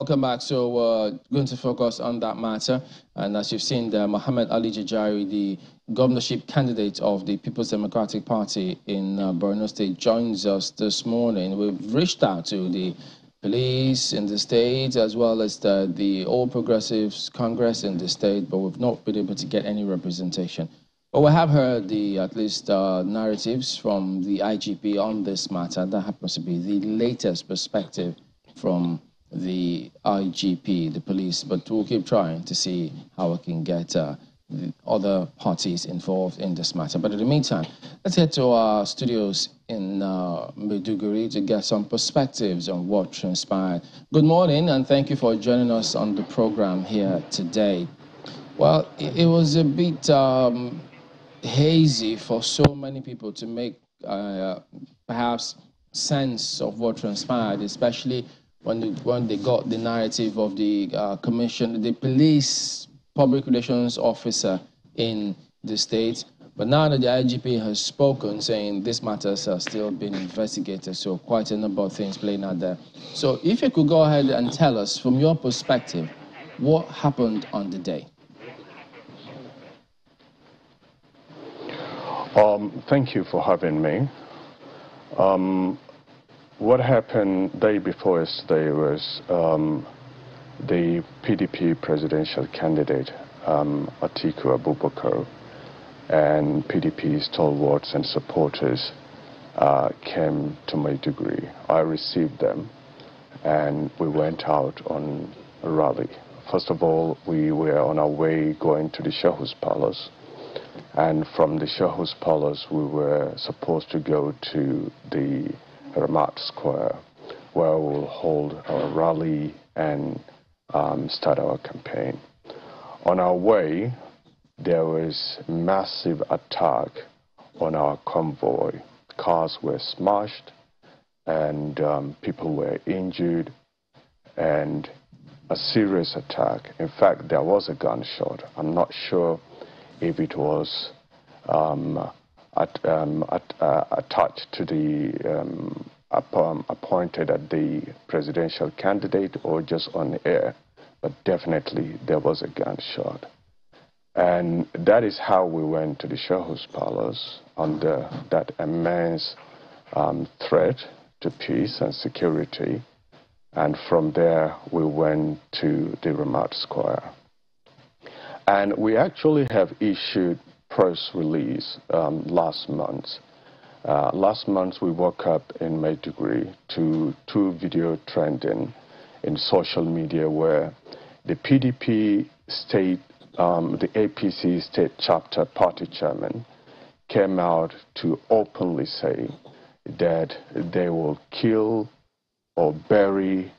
welcome back. So we're going to focus on that matter. And as you've seen, Mohammed Ali Jajari, the governorship candidate of the People's Democratic Party in Borno State, joins us this morning. We've reached out to the police in the state as well as the All Progressives Congress in the state, but we've not been able to get any representation. But we have heard at least narratives from the IGP on this matter. That happens to be the latest perspective from the IGP, the police, but we'll keep trying to see how we can get the other parties involved in this matter. But in the meantime, let's head to our studios in Maiduguri to get some perspectives on what transpired. Good morning, and thank you for joining us on the program here today. Well, it was a bit hazy for so many people to make perhaps sense of what transpired, especially when they got the narrative of the commission, the police public relations officer in the state. But now that the IGP has spoken, saying these matters are still being investigated, so quite a number of things playing out there. So if you could go ahead and tell us, from your perspective, what happened on the day? Thank you for having me. What happened day before yesterday was the PDP presidential candidate, Atiku Abubakar, and PDP stalwarts and supporters came to Maiduguri. I received them, and we went out on a rally. First of all, we were on our way going to the Shahus Palace, and from the Shahus Palace, we were supposed to go to the Ramat Square, where we'll hold our rally and start our campaign. On our way, there was a massive attack on our convoy. Cars were smashed, and people were injured, and a serious attack. In fact, there was a gunshot. I'm not sure if it was attached to the appointed at the presidential candidate or just on the air, but definitely there was a gunshot. And that is how we went to the Shahus Palace under that immense threat to peace and security. And from there, we went to the Ramat Square. And we actually have issued press release last month. Last month, we woke up in Maiduguri to two video trending in social media where the PDP state, the APC state chapter party chairman came out to openly say that they will kill or bury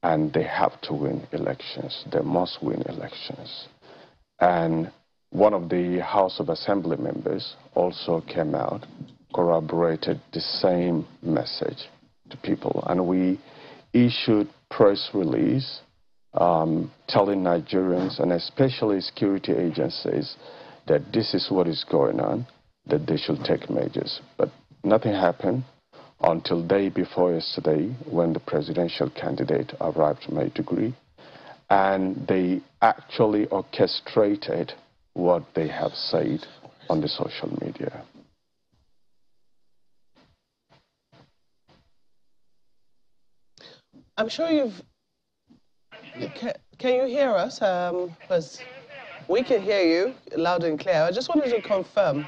and they have to win elections. They must win elections. And one of the House of Assembly members also came out, corroborated the same message to people. And we issued press release telling Nigerians and especially security agencies that this is what is going on, that they should take measures. But nothing happened until day before yesterday when the presidential candidate arrived to Maiduguri, and they actually orchestrated what they have said on the social media. I'm sure you've... Can you hear us? Because we can hear you loud and clear. I just wanted to confirm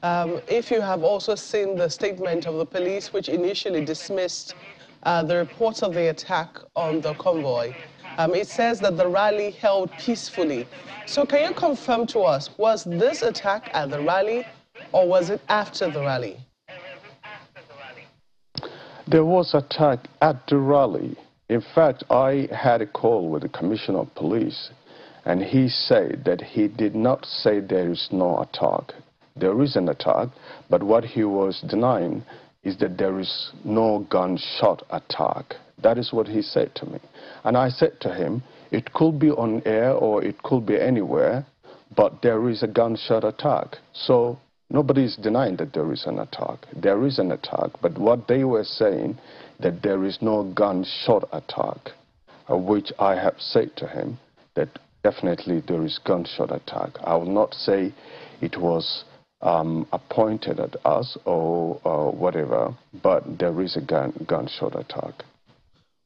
if you have also seen the statement of the police, which initially dismissed the reports of the attack on the convoy. It says that the rally held peacefully. So can you confirm to us, was this attack at the rally or was it after the rally? There was attack at the rally. In fact, I had a call with the Commissioner of Police, and he said that he did not say there is no attack. There is an attack, but what he was denying is that there is no gunshot attack. That is what he said to me. And I said to him, it could be on air or it could be anywhere, but there is a gunshot attack. So nobody is denying that there is an attack. There is an attack, but what they were saying, that there is no gunshot attack. which I have said to him that definitely there is gunshot attack. I will not say it was appointed at us or whatever, but there is a gunshot attack.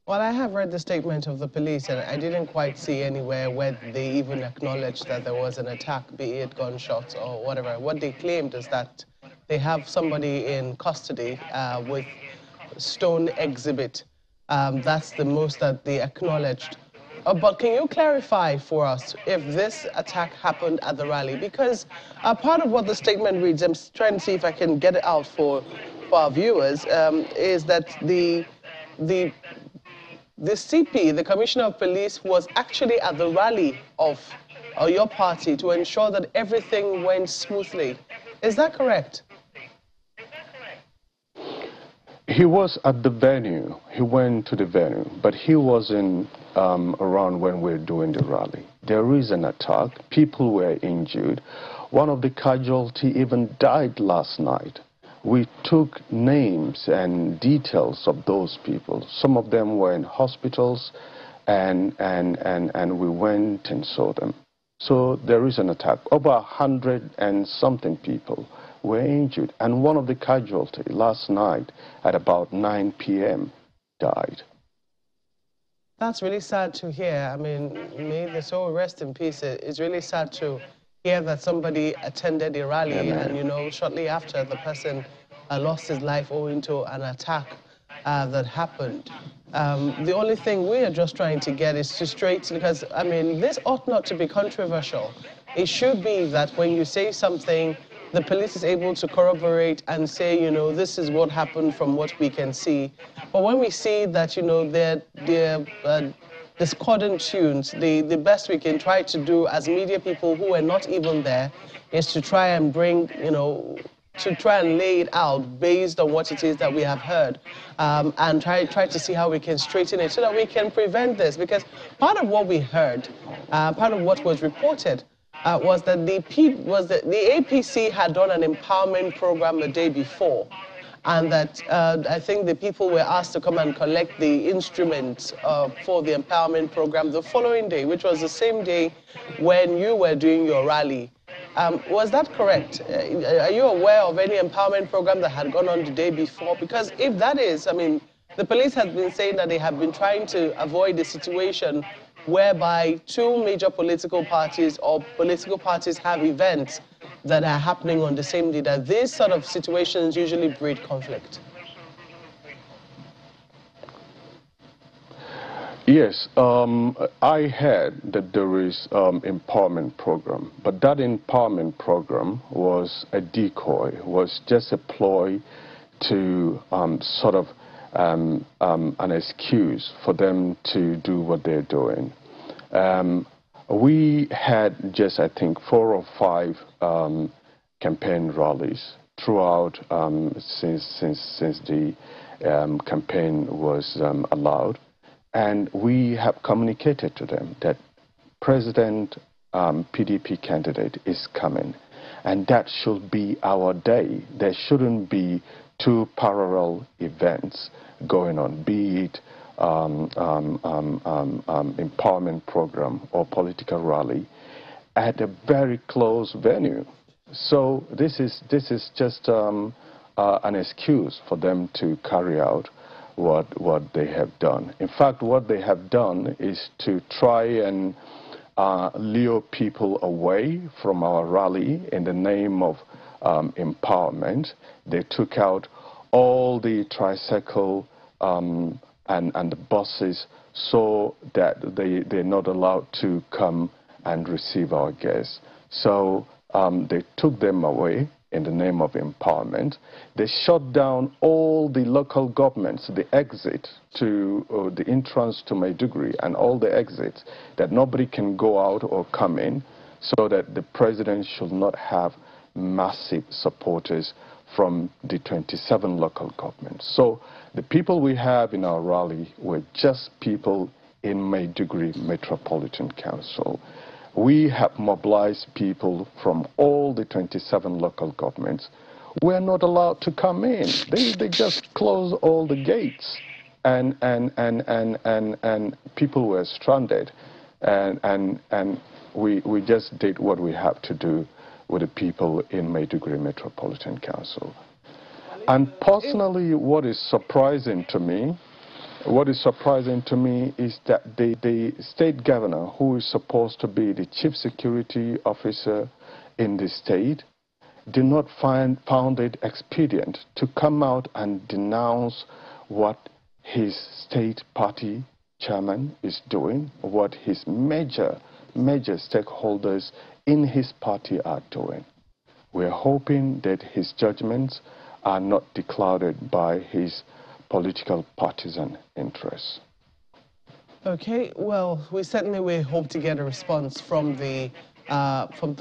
Well, I have read the statement of the police, and I didn't quite see anywhere where they even acknowledged that there was an attack, be it gunshots or whatever. What they claimed is that they have somebody in custody with stone exhibit. That's the most that they acknowledged. But can you clarify for us if this attack happened at the rally? Because part of what the statement reads, I'm trying to see if I can get it out for our viewers, is that the CP, the Commissioner of Police, was actually at the rally of your party to ensure that everything went smoothly. Is that correct? He was at the venue. He went to the venue, but he wasn't around when we were doing the rally. There is an attack. People were injured. One of the casualties even died last night. We took names and details of those people. Some of them were in hospitals, and we went and saw them. So there is an attack. Over 100 and something people were injured, and one of the casualties last night at about 9 p.m. died. That's really sad to hear. I mean, may the soul rest in peace. It's really sad to hear that somebody attended a rally and, you know, shortly after the person lost his life owing to an attack that happened. The only thing we are just trying to get is to straighten, because, I mean, this ought not to be controversial. It should be that when you say something, the police is able to corroborate and say, you know, this is what happened from what we can see. But when we see that, you know, they're discordant tunes, the best we can try to do as media people who are not even there is to try and bring, you know, to try and lay it out based on what it is that we have heard, and try to see how we can straighten it so that we can prevent this. Because part of what we heard, part of what was reported, was that the APC had done an empowerment program the day before, and that I think the people were asked to come and collect the instruments for the empowerment program the following day, which was the same day when you were doing your rally. Was that correct? Are you aware of any empowerment program that had gone on the day before? Because if that is, I mean, the police have been saying that they have been trying to avoid the situation whereby two major political parties or political parties have events that are happening on the same day, that these sort of situations usually breed conflict. Yes, I heard that there is empowerment program, but that empowerment program was a decoy, was just a ploy to sort of an excuse for them to do what they're doing. We had just, I think, 4 or 5 campaign rallies throughout since the campaign was allowed. And we have communicated to them that President PDP candidate is coming, and that should be our day. There shouldn't be 2 parallel events going on, be it empowerment program or political rally at a very close venue. So this is just an excuse for them to carry out what they have done. In fact, what they have done is to try and lure people away from our rally in the name of empowerment. They took out all the tricycle and the buses so that they're not allowed to come and receive our guests. So they took them away in the name of empowerment. They shut down all the local governments, the exit to the entrance to Maiduguri and all the exits, that nobody can go out or come in, so that the president should not have massive supporters from the 27 local governments. So the people we have in our rally were just people in Maiduguri Metropolitan Council. We have mobilized people from all the 27 local governments. We're not allowed to come in. They just close all the gates. and people were stranded, and we just did what we have to do with the people in Maiduguri Metropolitan Council. And personally, what is surprising to me is that the state governor, who is supposed to be the chief security officer in the state, did not found it expedient to come out and denounce what his state party chairman is doing, what his major stakeholders in his party are doing. We're hoping that his judgments are not declouded by his political partisan interests. Okay, well, we certainly hope to get a response from the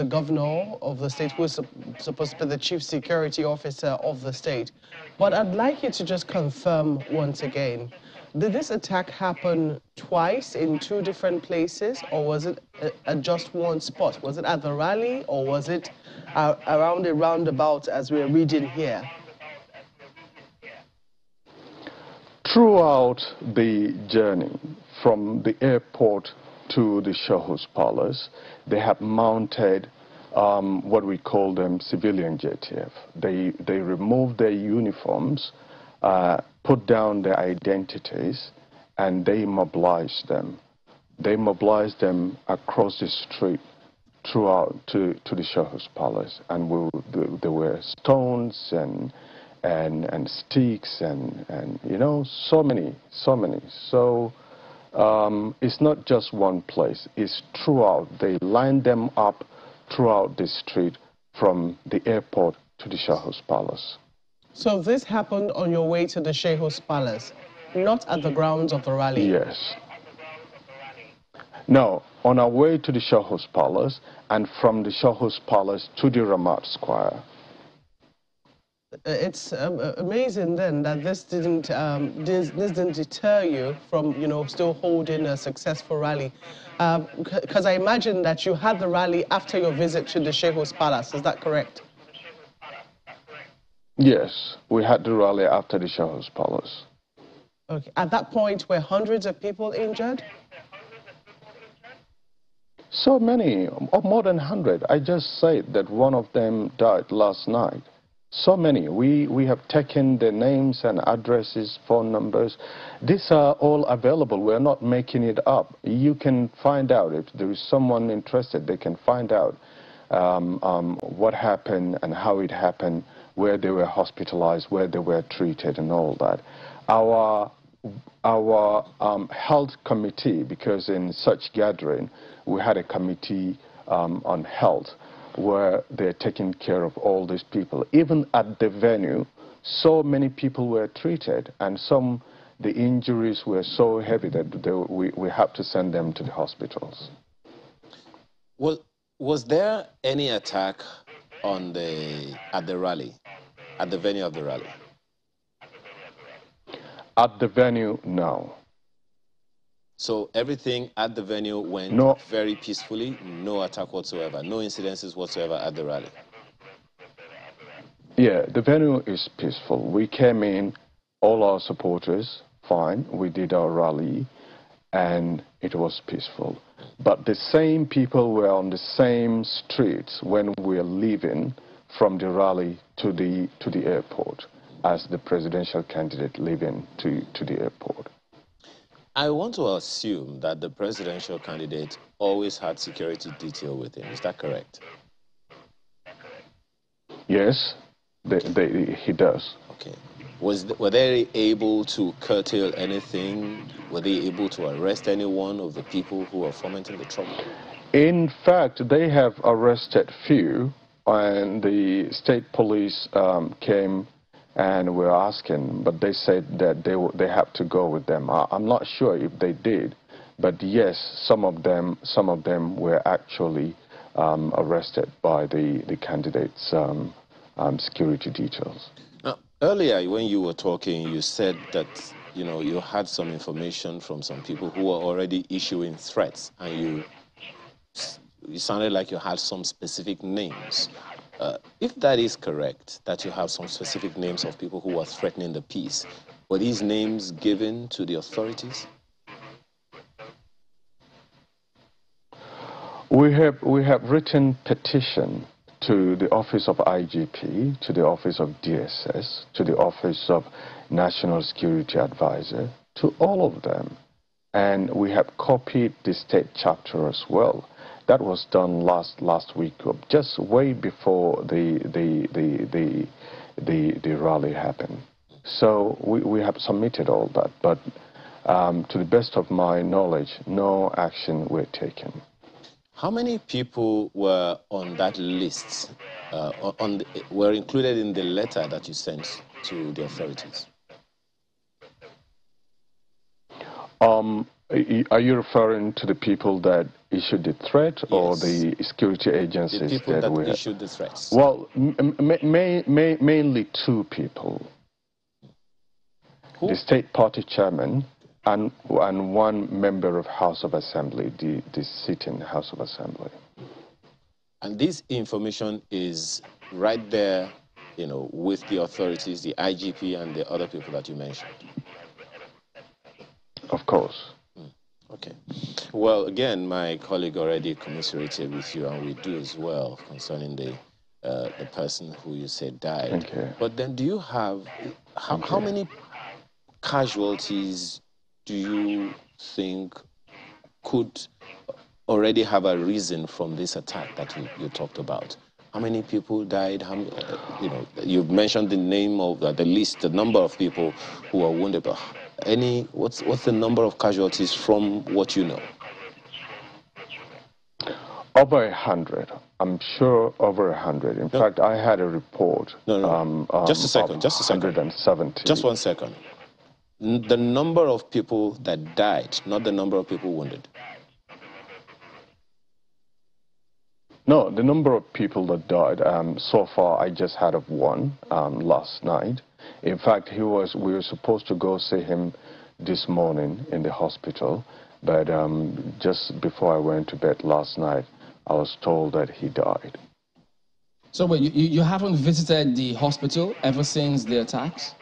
governor of the state, who is supposed to be the chief security officer of the state. But I'd like you to just confirm once again, did this attack happen twice in two different places, or was it at just one spot? Was it at the rally, or was it around a roundabout as we're reading here? Throughout the journey from the airport to the Shahus Palace, they have mounted what we call them civilian JTF. They removed their uniforms, put down their identities, and they mobilized them. They mobilized them across the street throughout to the Shahus Palace, and there were stones and sticks and you know, so many. So it's not just one place, it's throughout. They lined them up throughout the street from the airport to the Shahus Palace. So this happened on your way to the Shahus Palace, not at the grounds of the rally? Yes. No, on our way to the Shahus Palace, and from the Shahus Palace to the Ramat Square. It's amazing then that this didn't deter you from, you know, still holding a successful rally. Because I imagine that you had the rally after your visit to the Shahus Palace. Is that correct? Yes, we had the rally after the Shahus Palace. Okay. At that point, were hundreds of people injured? So many, more than 100. I just said that one of them died last night. So many. We have taken their names and addresses, phone numbers. These are all available. We're not making it up. You can find out. If there is someone interested, they can find out what happened and how it happened, where they were hospitalized, where they were treated, and all that. Our health committee, because in such gathering, we had a committee on health, where they're taking care of all these people. Even at the venue, so many people were treated, and the injuries were so heavy that we had to send them to the hospitals. Well, was there any attack at the rally, at the venue of the rally? At the venue, no. So everything at the venue went very peacefully, no attack whatsoever, no incidences whatsoever at the rally? Yeah, the venue is peaceful. We came in, all our supporters, fine. We did our rally, and it was peaceful. But the same people were on the same streets when we were leaving from the rally to the airport, as the presidential candidate leaving to the airport. I want to assume that the presidential candidate always had security detail with him. Is that correct? Yes, he does. Okay. Were they able to curtail anything? Were they able to arrest any one of the people who were fomenting the trouble? In fact, they have arrested few, and the state police came and we're asking, but they said that they have to go with them. I'm not sure if they did, but yes, some of them were actually arrested by the candidates' security details. Now, earlier when you were talking, you said that you had some information from some people who were already issuing threats, and you sounded like you had some specific names. If that is correct, that you have some specific names of people who are threatening the peace, Were these names given to the authorities? We have written petition to the Office of IGP, to the Office of DSS, to the Office of National Security Advisor, to all of them. And we have copied the state chapter as well. That was done last week, just way before the rally happened. So we have submitted all that, but to the best of my knowledge, no action were taken. How many people were on that list, were included in the letter that you sent to the authorities? Are you referring to the people that issued the threat, yes, or the security agencies? The people that issued the threats. Well, mainly two people. Who? The state party chairman and one member of House of Assembly, the sitting House of Assembly. And this information is right there, you know, with the authorities, the IGP and the other people that you mentioned? Of course. Okay. Well, again, my colleague already commiserated with you, and we do as well, concerning the person who you said died. Thank you. But then do you have, how many casualties do you think could already have a reason from this attack that you talked about? How many people died? How, you know, you've mentioned the name of the list, the number of people who were wounded, but what's the number of casualties from what you know? Over 100. I'm sure over 100. In fact, I had a report. No. Just a second. 170. Just 1 second. The number of people that died, not the number of people wounded. No, the number of people that died, so far I just heard of one last night. In fact, we were supposed to go see him this morning in the hospital, but just before I went to bed last night, I was told that he died. So wait, you haven't visited the hospital ever since the attacks?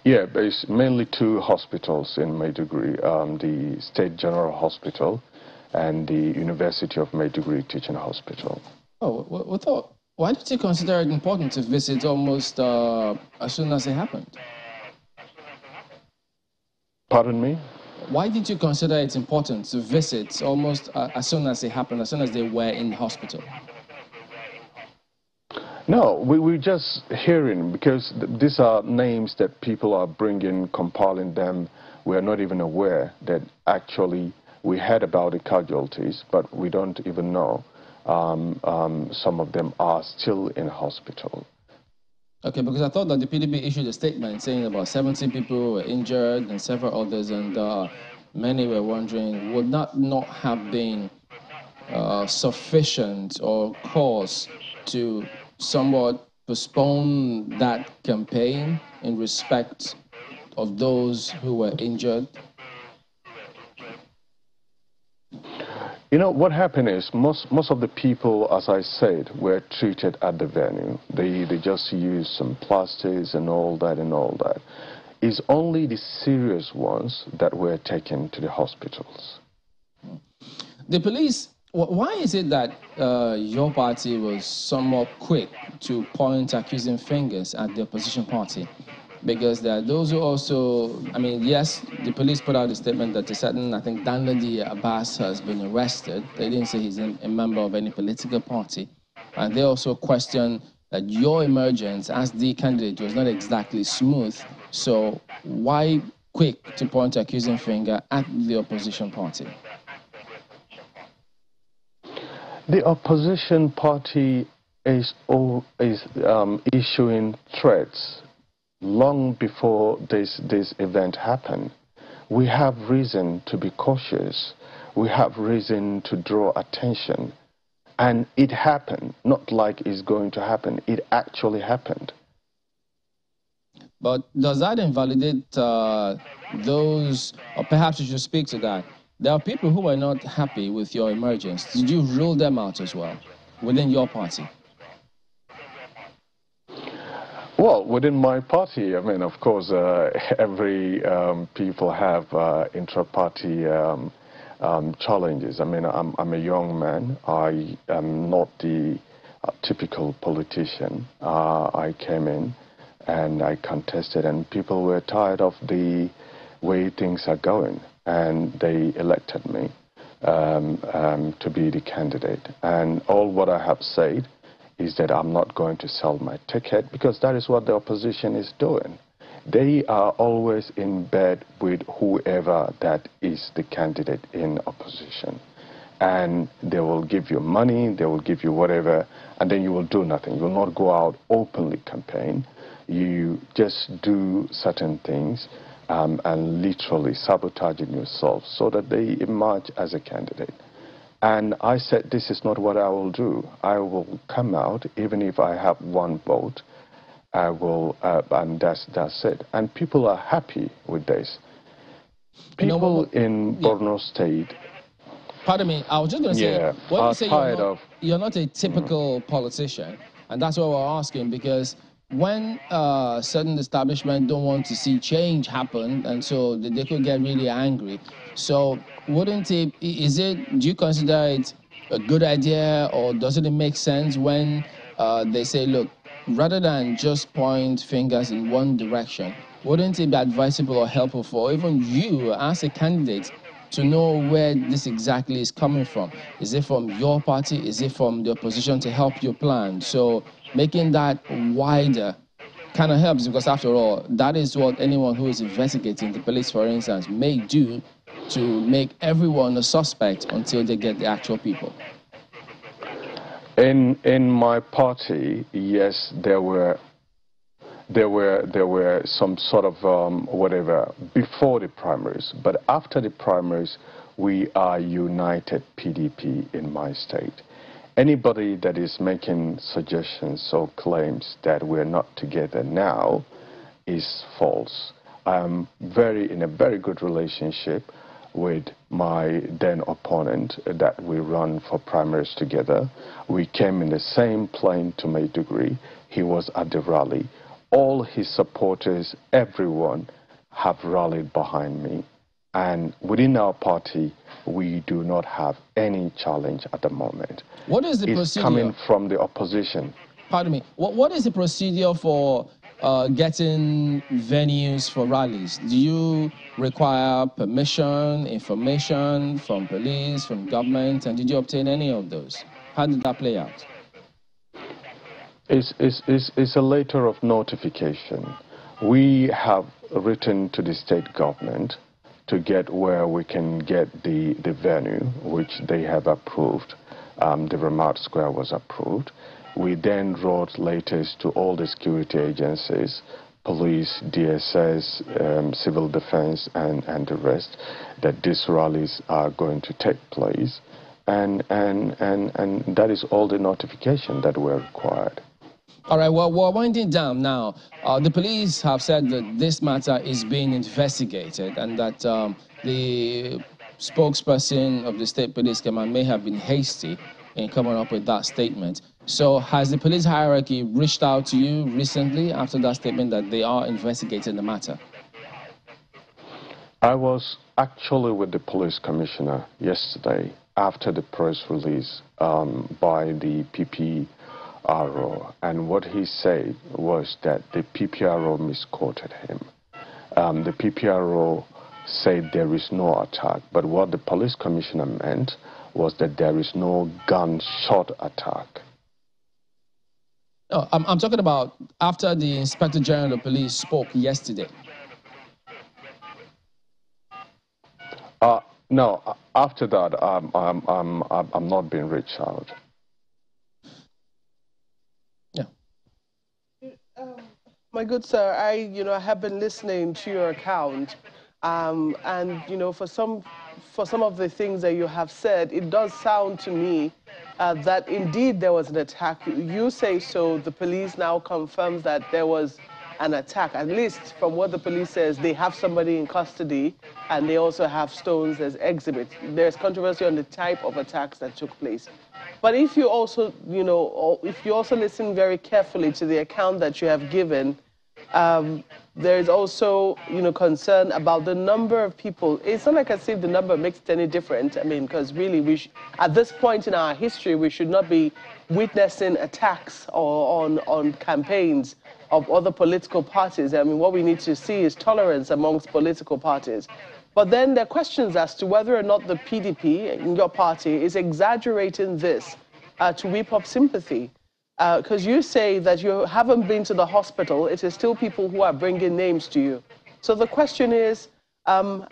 Yeah, it's mainly two hospitals in Maiduguri, the State General Hospital and the University of Maiduguri Teaching Hospital. Oh, why did you consider it important to visit almost as soon as it happened? Pardon me? Why did you consider it important to visit almost as soon as it happened, as soon as they were in the hospital? No, we're just hearing, because these are names that people are bringing, compiling them. We are not even aware that actually we heard about the casualties, but we don't even know. Some of them are still in hospital. Okay, because I thought that the PDP issued a statement saying about 70 people were injured and several others, and many were wondering, would that not have been sufficient or cause to somewhat postpone that campaign in respect of those who were injured? You know, what happened is most of the people, as I said, were treated at the venue. They just used some plasters and all that. It's only the serious ones that were taken to the hospitals. The police, why is it that your party was somewhat quick to point accusing fingers at the opposition party? Because there are those who also, I mean, yes, the police put out a statement that a certain, I think, Danladi Abbas has been arrested. They didn't say he's a member of any political party. And they also question that your emergence as the candidate was not exactly smooth. So why quick to point accusing finger at the opposition party? The opposition party is issuing threats long before this event happened. We have reason to be cautious. We have reason to draw attention. And it happened, not like it's going to happen. It actually happened. But does that invalidate those, or perhaps you should speak to that? There are people who are not happy with your emergence. Did you rule them out as well within your party? Well, within my party, I mean, of course, every people have intra-party challenges. I mean, I'm a young man. I am not the typical politician. I came in and I contested, and people were tired of the way things are going, and they elected me to be the candidate. And all what I have said is that I'm not going to sell my ticket, because that is what the opposition is doing. They are always in bed with whoever that is the candidate in opposition. And they will give you money, they will give you whatever, and then you will do nothing. You will not go out openly campaign. You just do certain things and literally sabotaging yourself so that they emerge as a candidate. And I said, this is not what I will do. I will come out, even if I have one vote, I will, and that's it. And people are happy with this. People in Borno State. Pardon me, I was just going to say, when you say you're not a typical politician, and that's what we're asking, because when certain establishments don't want to see change happen, and so they could get really angry. So wouldn't it, do you consider it a good idea, or doesn't it make sense when they say, look, rather than just point fingers in one direction, wouldn't it be advisable or helpful for even you as a candidate to know where this exactly is coming from? Is it from your party? Is it from the opposition to help your plan? So making that wider kind of helps, because after all, that is what anyone who is investigating, the police for instance, may do to make everyone a suspect until they get the actual people. In my party, yes, there were some sort of whatever before the primaries, but after the primaries, we are united PDP in my state. Anybody that is making suggestions or claims that we're not together now is false. I'm in a very good relationship with my then opponent that we run for primaries together. We came in the same plane to Maiduguri. He was at the rally. All his supporters, everyone, have rallied behind me. And within our party, we do not have any challenge at the moment. What is the procedure? It's coming from the opposition. Pardon me. What is the procedure for getting venues for rallies? Do you require permission, information from police, from government, and did you obtain any of those? How did that play out? It's a letter of notification. We have written to the state government to get where we can get the venue, which they have approved. The Ramad Square was approved. We then wrote letters to all the security agencies, police, DSS, civil defense, and the rest, that these rallies are going to take place. And that is all the notification that were required. All right, well, we're winding down now. The police have said that this matter is being investigated and that the spokesperson of the state police command may have been hasty in coming up with that statement. So has the police hierarchy reached out to you recently after that statement that they are investigating the matter? I was actually with the police commissioner yesterday after the press release by the PPRO, and what he said was that the PPRO misquoted him. The PPRO said there is no attack, but what the police commissioner meant was that there is no gunshot attack. No, I'm talking about after the Inspector General of Police spoke yesterday. No, after that, I'm not being reached out. Yeah. My good sir, I have been listening to your account, and for some of the things that you have said, it does sound to me that indeed there was an attack. You say so. The police now confirms that there was an attack. At least from what the police says, they have somebody in custody and they also have stones as exhibit. There's controversy on the type of attacks that took place. But if you also, if you also listen very carefully to the account that you have given, there is also, concern about the number of people. It's not like as if the number makes it any different. I mean, because really, at this point in our history, we should not be witnessing attacks on campaigns of other political parties. I mean, what we need to see is tolerance amongst political parties. But then there are questions as to whether or not the PDP, in your party, is exaggerating this to whip up sympathy. Because you say that you haven't been to the hospital, it is still people who are bringing names to you. So the question is, how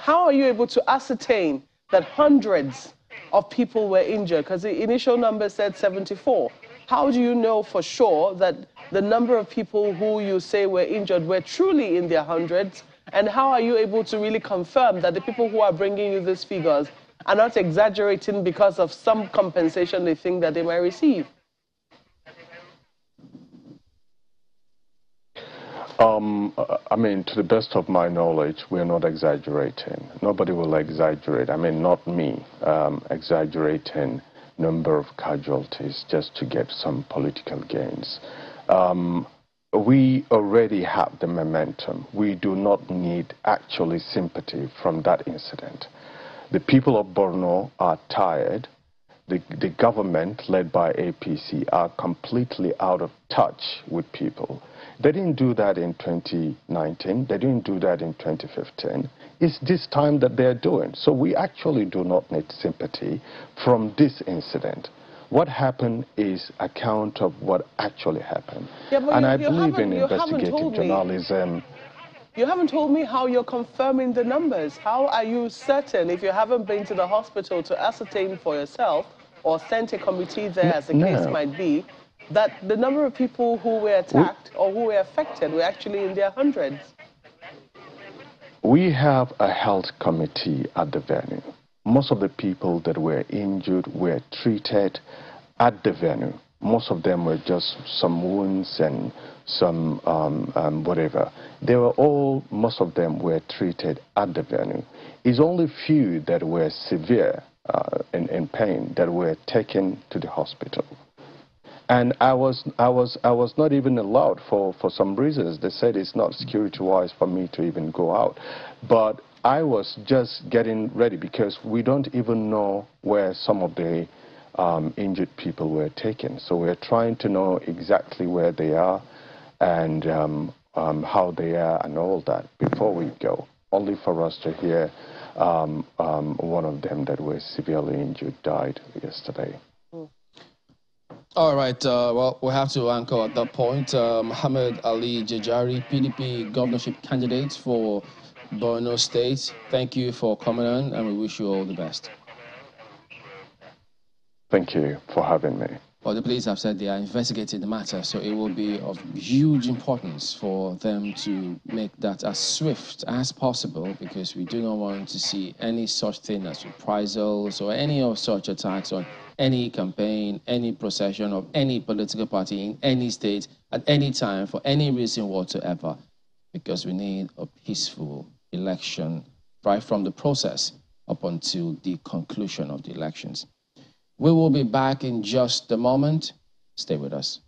are you able to ascertain that hundreds of people were injured? Because the initial number said 74. How do you know for sure that the number of people who you say were injured were truly in their hundreds? And how are you able to really confirm that the people who are bringing you these figures are not exaggerating because of some compensation they think that they might receive? I mean, to the best of my knowledge, we're not exaggerating. Nobody will exaggerate. I mean, not me, exaggerating number of casualties just to get some political gains. We already have the momentum. We do not need actually sympathy from that incident. The people of Borno are tired. The government, led by APC, are completely out of touch with people. They didn't do that in 2019. They didn't do that in 2015. It's this time that they're doing. So we actually do not need sympathy from this incident. What happened is account of what actually happened. Yeah, and I believe in investigative journalism. You haven't told me how you're confirming the numbers. How are you certain, if you haven't been to the hospital to ascertain for yourself or sent a committee there, as the case might be, that the number of people who were attacked or who were affected were actually in their hundreds? We have a health committee at the venue. Most of the people that were injured were treated at the venue. Most of them were just some wounds and some whatever. Most of them were treated at the venue. It's only few that were severe in pain that were taken to the hospital. And I was not even allowed for some reasons. They said it's not security-wise for me to even go out. But I was just getting ready because we don't even know where some of the injured people were taken. So we're trying to know exactly where they are and how they are and all that before we go, only for us to hear one of them that was severely injured died yesterday. All right, well, we have to anchor at that point. Mohammed Ali Jajari, PDP governorship candidate for Borno State. Thank you for coming on, and we wish you all the best. Thank you for having me. Well, the police have said they are investigating the matter, so it will be of huge importance for them to make that as swift as possible, because we do not want to see any such thing as reprisals or any of such attacks on any campaign, any procession of any political party in any state at any time for any reason whatsoever, because we need a peaceful election right from the process up until the conclusion of the elections. We will be back in just a moment. Stay with us.